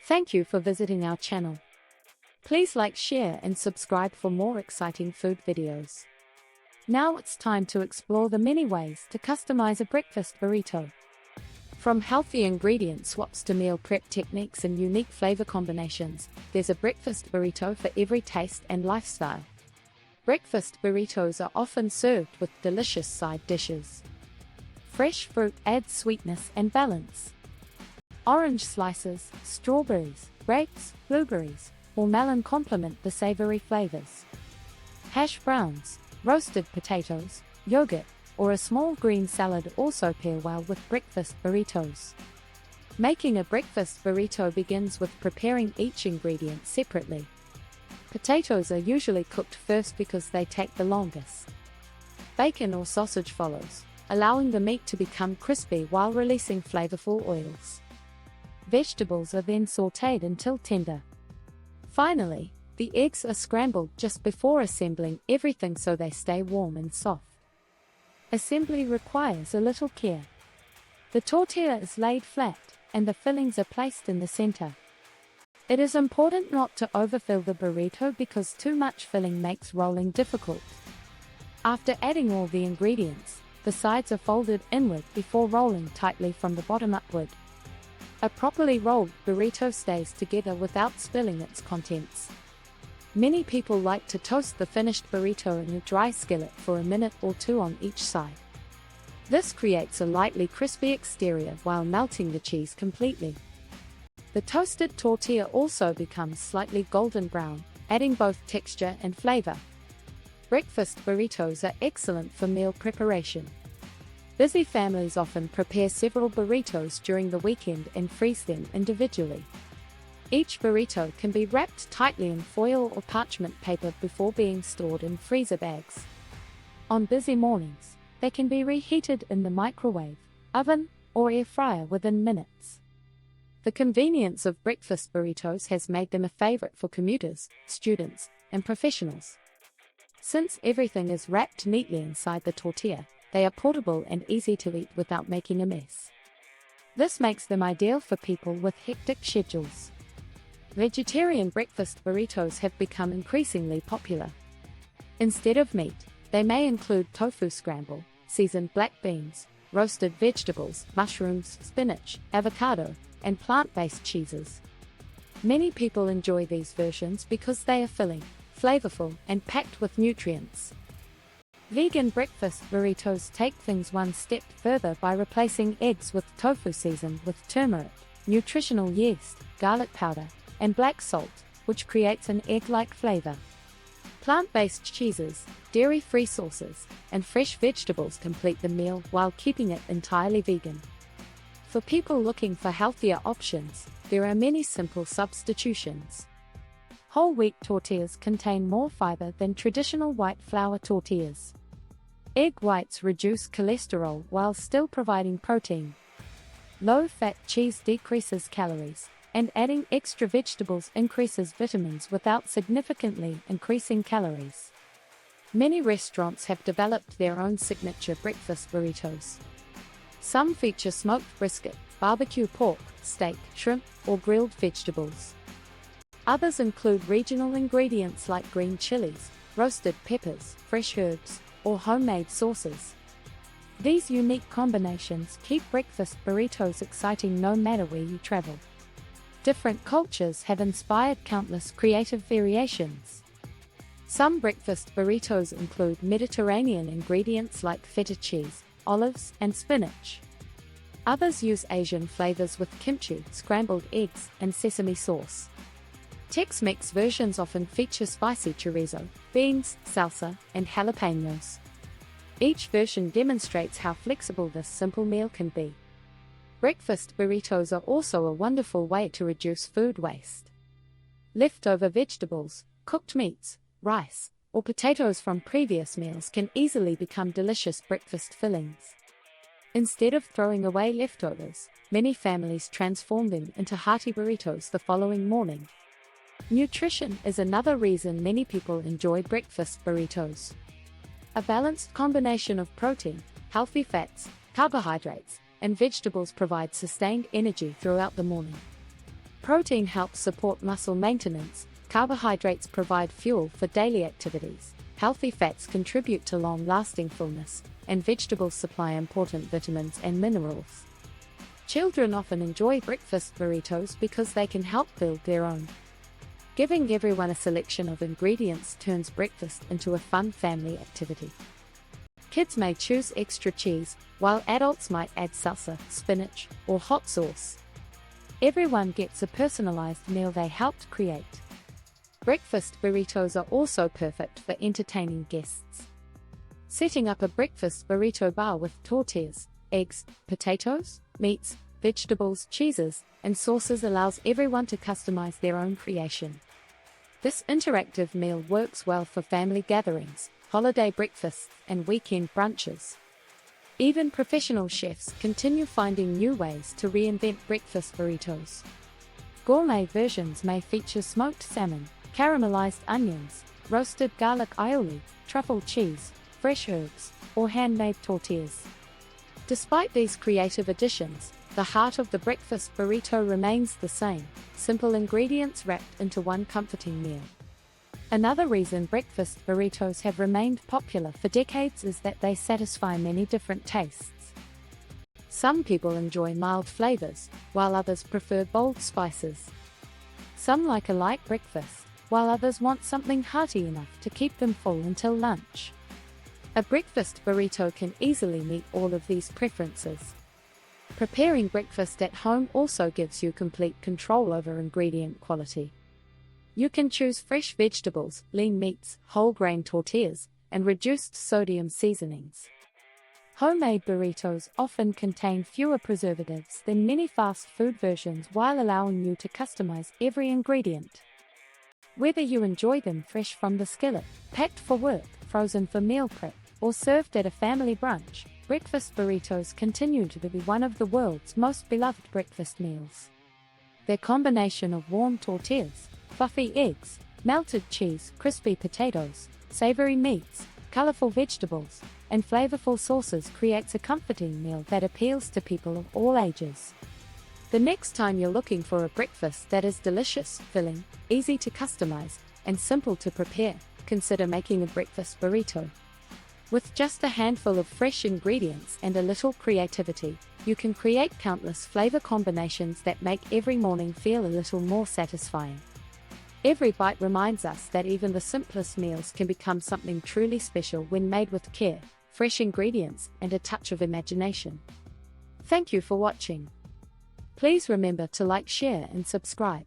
Thank you for visiting our channel. Please like, share and subscribe for more exciting food videos. Now it's time to explore the many ways to customize a breakfast burrito. From healthy ingredient swaps to meal prep techniques and unique flavor combinations, there's a breakfast burrito for every taste and lifestyle. Breakfast burritos are often served with delicious side dishes. Fresh fruit adds sweetness and balance. Orange slices, strawberries, grapes, blueberries, or melon complement the savory flavors. Hash browns, roasted potatoes, yogurt, or a small green salad also pair well with breakfast burritos. Making a breakfast burrito begins with preparing each ingredient separately. Potatoes are usually cooked first because they take the longest. Bacon or sausage follows, allowing the meat to become crispy while releasing flavorful oils. Vegetables are then sautéed until tender. Finally, the eggs are scrambled just before assembling everything so they stay warm and soft. Assembly requires a little care. The tortilla is laid flat, and the fillings are placed in the center. It is important not to overfill the burrito because too much filling makes rolling difficult. After adding all the ingredients, the sides are folded inward before rolling tightly from the bottom upward. A properly rolled burrito stays together without spilling its contents. Many people like to toast the finished burrito in a dry skillet for a minute or two on each side. This creates a lightly crispy exterior while melting the cheese completely. The toasted tortilla also becomes slightly golden brown, adding both texture and flavor. Breakfast burritos are excellent for meal preparation. Busy families often prepare several burritos during the weekend and freeze them individually. Each burrito can be wrapped tightly in foil or parchment paper before being stored in freezer bags. On busy mornings, they can be reheated in the microwave, oven, or air fryer within minutes. The convenience of breakfast burritos has made them a favorite for commuters, students, and professionals. Since everything is wrapped neatly inside the tortilla, they are portable and easy to eat without making a mess. This makes them ideal for people with hectic schedules. Vegetarian breakfast burritos have become increasingly popular. Instead of meat, they may include tofu scramble, seasoned black beans, roasted vegetables, mushrooms, spinach, avocado, and plant-based cheeses. Many people enjoy these versions because they are filling, flavorful, and packed with nutrients. Vegan breakfast burritos take things one step further by replacing eggs with tofu seasoned with turmeric, nutritional yeast, garlic powder, and black salt, which creates an egg-like flavor. Plant-based cheeses, dairy-free sauces, and fresh vegetables complete the meal while keeping it entirely vegan. For people looking for healthier options, there are many simple substitutions. Whole wheat tortillas contain more fiber than traditional white flour tortillas. Egg whites reduce cholesterol while still providing protein. Low-fat cheese decreases calories, and adding extra vegetables increases vitamins without significantly increasing calories. Many restaurants have developed their own signature breakfast burritos. Some feature smoked brisket, barbecue pork, steak, shrimp, or grilled vegetables. Others include regional ingredients like green chilies, roasted peppers, fresh herbs, or homemade sauces. These unique combinations keep breakfast burritos exciting no matter where you travel. Different cultures have inspired countless creative variations. Some breakfast burritos include Mediterranean ingredients like feta cheese, olives, and spinach. Others use Asian flavors with kimchi, scrambled eggs, and sesame sauce. Tex-Mex versions often feature spicy chorizo, beans, salsa, and jalapenos. Each version demonstrates how flexible this simple meal can be. Breakfast burritos are also a wonderful way to reduce food waste. Leftover vegetables, cooked meats, rice, or potatoes from previous meals can easily become delicious breakfast fillings. Instead of throwing away leftovers, many families transform them into hearty burritos the following morning. Nutrition is another reason many people enjoy breakfast burritos. A balanced combination of protein, healthy fats, carbohydrates, and vegetables provide sustained energy throughout the morning. Protein helps support muscle maintenance, carbohydrates provide fuel for daily activities, healthy fats contribute to long-lasting fullness, and vegetables supply important vitamins and minerals. Children often enjoy breakfast burritos because they can help build their own. Giving everyone a selection of ingredients turns breakfast into a fun family activity. Kids may choose extra cheese, while adults might add salsa, spinach, or hot sauce. Everyone gets a personalized meal they helped create. Breakfast burritos are also perfect for entertaining guests. Setting up a breakfast burrito bar with tortillas, eggs, potatoes, meats, vegetables, cheeses, and sauces allows everyone to customize their own creation. This interactive meal works well for family gatherings, holiday breakfasts, and weekend brunches. Even professional chefs continue finding new ways to reinvent breakfast burritos. Gourmet versions may feature smoked salmon, caramelized onions, roasted garlic aioli, truffle cheese, fresh herbs, or handmade tortillas. Despite these creative additions, the heart of the breakfast burrito remains the same: simple ingredients wrapped into one comforting meal. Another reason breakfast burritos have remained popular for decades is that they satisfy many different tastes. Some people enjoy mild flavors, while others prefer bold spices. Some like a light breakfast, while others want something hearty enough to keep them full until lunch. A breakfast burrito can easily meet all of these preferences. Preparing breakfast at home also gives you complete control over ingredient quality. You can choose fresh vegetables, lean meats, whole grain tortillas, and reduced sodium seasonings. Homemade burritos often contain fewer preservatives than many fast food versions, while allowing you to customize every ingredient. Whether you enjoy them fresh from the skillet, packed for work, frozen for meal prep, or served at a family brunch, breakfast burritos continue to be one of the world's most beloved breakfast meals. Their combination of warm tortillas, fluffy eggs, melted cheese, crispy potatoes, savory meats, colorful vegetables, and flavorful sauces creates a comforting meal that appeals to people of all ages. The next time you're looking for a breakfast that is delicious, filling, easy to customize, and simple to prepare, consider making a breakfast burrito. With just a handful of fresh ingredients and a little creativity, you can create countless flavor combinations that make every morning feel a little more satisfying. Every bite reminds us that even the simplest meals can become something truly special when made with care, fresh ingredients, and a touch of imagination. Thank you for watching. Please remember to like, share, and subscribe.